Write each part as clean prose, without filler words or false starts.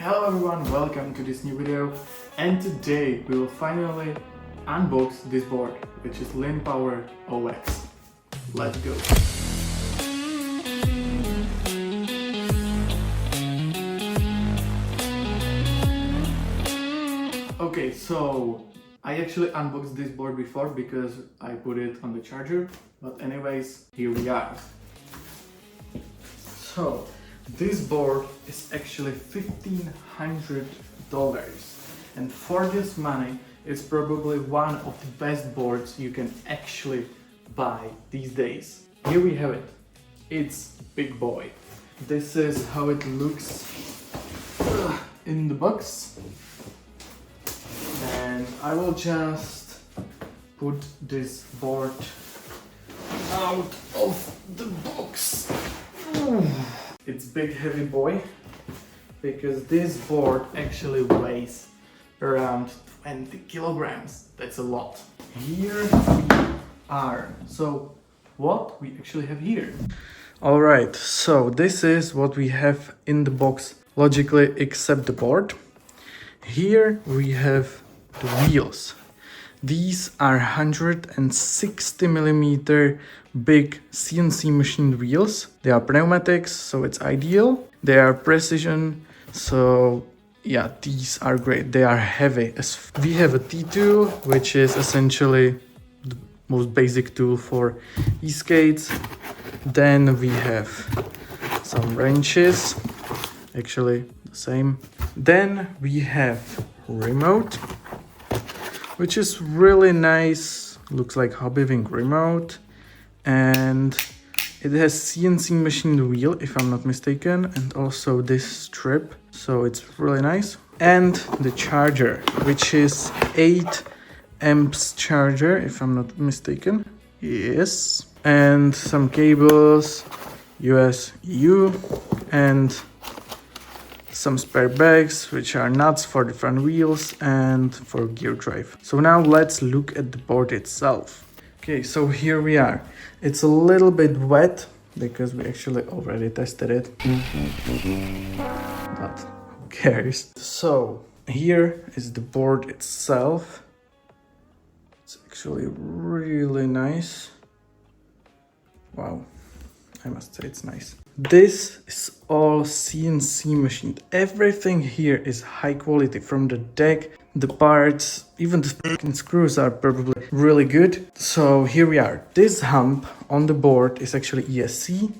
Hello everyone, welcome to this new video, and today we will finally unbox this board, which is Linnpower OX. Let's go! Okay, so I actually unboxed this board before because I put it on the charger, but anyways, here we are. So this board is actually $1,500, and for this money it's probably one of the best boards you can actually buy these days. Here we have it. It's big boy. This is how it looks in the box, and I will just put this board out of the box. It's big heavy boy because this board actually weighs around 20 kilograms. That's a lot. Here we are. So what we actually have here? Alright, so this is what we have in the box, logically, except the board. Here we have the wheels. These are 160mm big CNC machined wheels. They are pneumatics, so it's ideal. They are precision, so yeah, these are great. They are heavy. We have a T-tool, which is essentially the most basic tool for e-skates. Then we have some wrenches, actually the same. Then we have remote, which is really nice. Looks like Hobbywing remote, and it has CNC machined wheel, if I'm not mistaken, and also this strip, so it's really nice. And the charger, which is 8 amps charger, if I'm not mistaken. Yes. And some cables, US-EU, and some spare bags, which are nuts for the front wheels and for gear drive. So now let's look at the board itself. Okay, so here we are. It's a little bit wet because we actually already tested it, but who cares? So here is the board itself. It's actually really nice. Wow, I must say it's nice. This is all CNC machined. Everything here is high quality, from the deck, the parts, even the fucking screws are probably really good. So here we are. This hump on the board is actually ESC.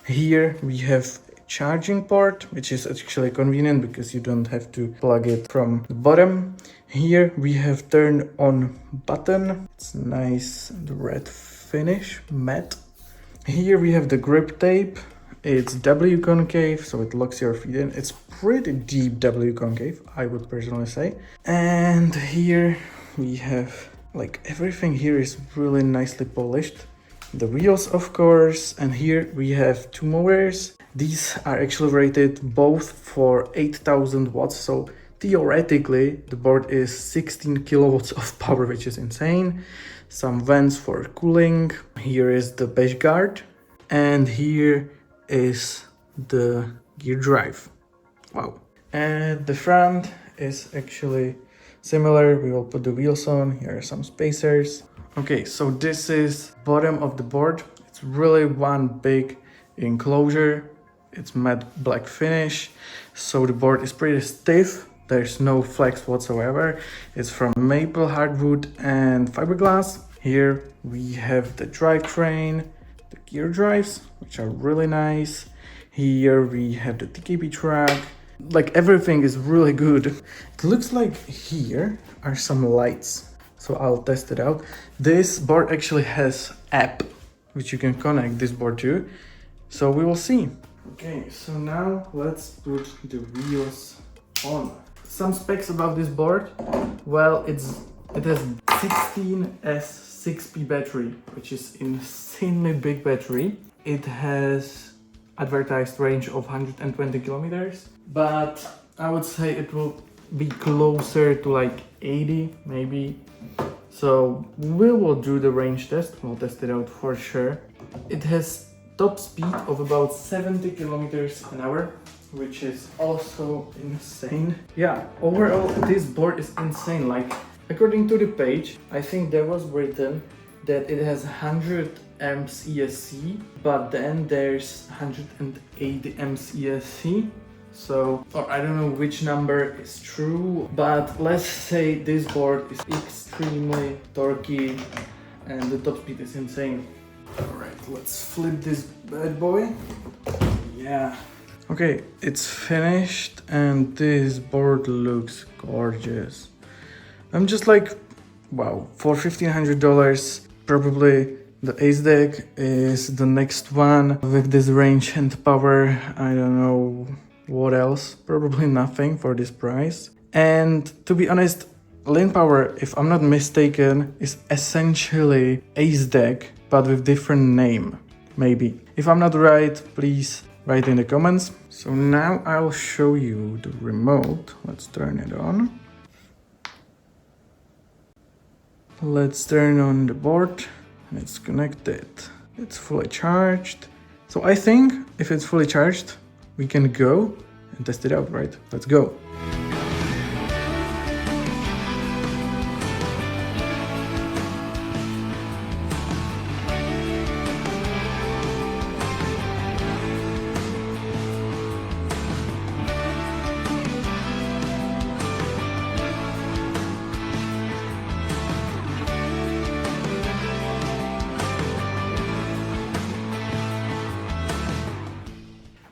Here we have a charging port, which is actually convenient because you don't have to plug it from the bottom. Here we have turn on button. It's nice, the red finish, matte. Here we have the grip tape. It's W concave, so it locks your feet in. It's pretty deep W concave, I would personally say. And here we have, like, everything here is really nicely polished. The wheels, of course, and here we have two motors. These are actually rated both for 8000 watts, so theoretically the board is 16 kilowatts of power, which is insane. Some vents for cooling. Here is the bash guard, and here is the gear drive. Wow. And the front is actually similar. We will put the wheels on. Here are some spacers. Okay, so this is bottom of the board. It's really one big enclosure. It's matte black finish, so the board is pretty stiff. There's no flex whatsoever. It's from maple, hardwood, and fiberglass. Here we have the drivetrain, the gear drives, which are really nice. Here we have the TKP track. Like, everything is really good. It looks like here are some lights, so I'll test it out. This board actually has app, which you can connect this board to, so we will see. Okay, so now let's put the wheels on. Some specs about this board. Well, it has 16S6P battery, which is insanely big battery. It has advertised range of 120 kilometers, but I would say it will be closer to like 80 maybe. So we will do the range test. We'll test it out for sure. It has top speed of about 70 kilometers an hour, which is also insane. Yeah, overall this board is insane. Like, according to the page, I think there was written that it has 100 amps ESC, but then there's 180 amps ESC. So, or I don't know which number is true, but let's say this board is extremely torquey and the top speed is insane. Alright, let's flip this bad boy. Yeah. Okay, it's finished and this board looks gorgeous. I'm just like, wow, for $1,500, probably the Ace deck is the next one with this range and power. I don't know what else, probably nothing for this price. And to be honest, Linnpower, if I'm not mistaken, is essentially Ace deck, but with different name, maybe. If I'm not right, please write in the comments. So now I'll show you the remote. Let's turn it on. Let's turn on the board. It's connected. It's fully charged. So I think if it's fully charged, we can go and test it out, right? Let's go.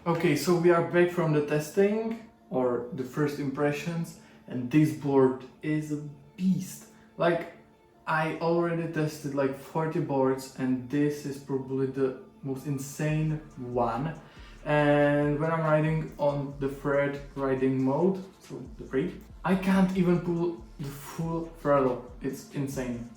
Okay, so we are back from the testing, or the first impressions, and this board is a beast. Like, I already tested like 40 boards and this is probably the most insane one. And when I'm riding on the thread riding mode, so the free, I can't even pull the full throttle. It's insane.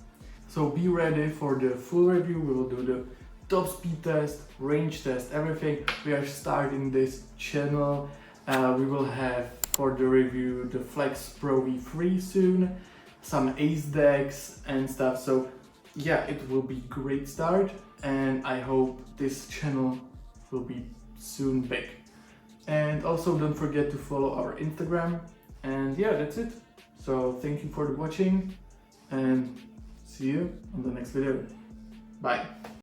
So be ready for the full review. We will do the top speed test, range test, everything. We are starting this channel. We will have for the review the Flex Pro V3 soon, some Ace decks and stuff. So yeah, it will be great start and I hope this channel will be soon big. And also don't forget to follow our Instagram. And yeah, that's it. So thank you for watching and see you on the next video. Bye.